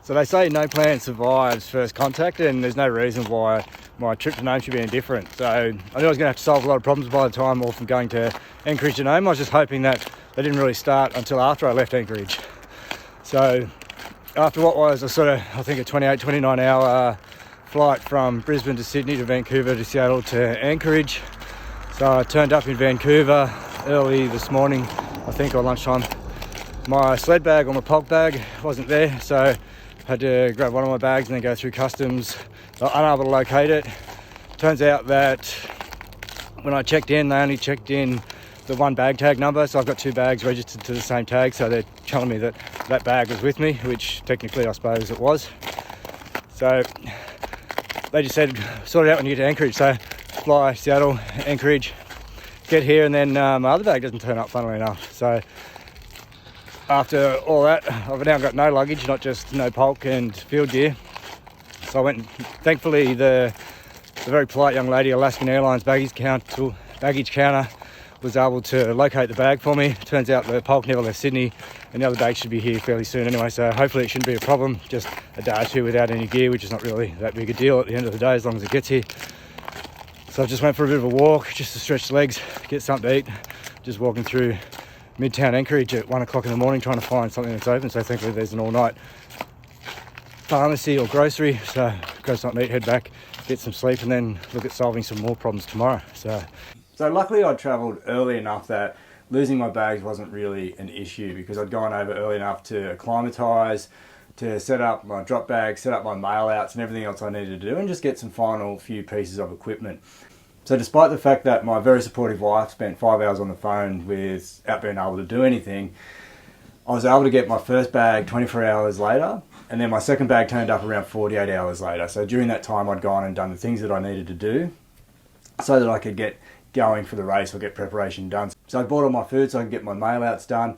So they say no plan survives first contact, and there's no reason why my trip to Nome should be any different. So I knew I was going to have to solve a lot of problems by the time all from going to Anchorage to Nome. I was just hoping that they didn't really start until after I left Anchorage. So after what was I think a 28, 29 hour flight from Brisbane to Sydney to Vancouver to Seattle to Anchorage. So I turned up in Vancouver early this morning, I think, or lunchtime. My sled bag or my pulk bag wasn't there, so had to grab one of my bags and then go through customs. Unable to locate it. Turns out that when I checked in, they only checked in the one bag tag number, so I've got two bags registered to the same tag, so they're telling me that that bag was with me, which technically I suppose it was. So they just said sort it out when you get to Anchorage. So fly Seattle, Anchorage, get here, and then my other bag doesn't turn up, funnily enough. So after all that, I've now got no luggage, not just no pulk and field gear. So I went, and thankfully the very polite young lady, Alaskan Airlines baggage counter, was able to locate the bag for me. Turns out the pulk never left Sydney, and the other bag should be here fairly soon anyway, so hopefully it shouldn't be a problem. Just a day or two without any gear, which is not really that big a deal at the end of the day, as long as it gets here. So I just went for a bit of a walk, just to stretch the legs, get something to eat. Just walking through Midtown Anchorage at 1 o'clock in the morning, trying to find something that's open. So thankfully there's an all-night pharmacy or grocery. So grab something to eat, head back, get some sleep, and then look at solving some more problems tomorrow. So luckily I'd travelled early enough that losing my bags wasn't really an issue, because I'd gone over early enough to acclimatise, to set up my drop bag, set up my mail outs and everything else I needed to do, and just get some final few pieces of equipment. So despite the fact that my very supportive wife spent 5 hours on the phone without being able to do anything, I was able to get my first bag 24 hours later, and then my second bag turned up around 48 hours later. So during that time I'd gone and done the things that I needed to do so that I could get going for the race or get preparation done. So I bought all my food so I could get my mail outs done,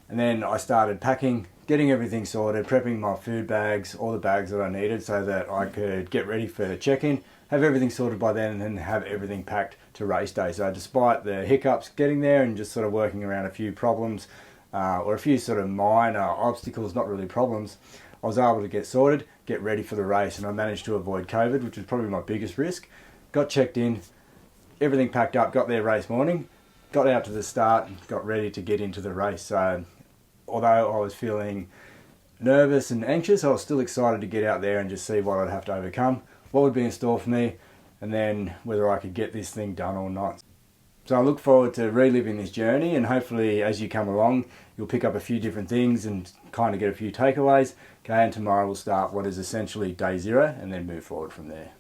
and then I started packing, getting everything sorted, prepping my food bags, all the bags that I needed, so that I could get ready for check-in, have everything sorted by then, and then have everything packed to race day. So despite the hiccups getting there and just sort of working around a few problems or a few sort of minor obstacles, not really problems, I was able to get sorted, get ready for the race, and I managed to avoid COVID, which was probably my biggest risk. Got checked in, everything packed up, got there race morning, got out to the start, got ready to get into the race. So although I was feeling nervous and anxious, I was still excited to get out there and just see what I'd have to overcome, what would be in store for me, and then whether I could get this thing done or not. So I look forward to reliving this journey, and hopefully as you come along you'll pick up a few different things and kind of get a few takeaways. Okay, and tomorrow we'll start what is essentially day 0 and then move forward from there.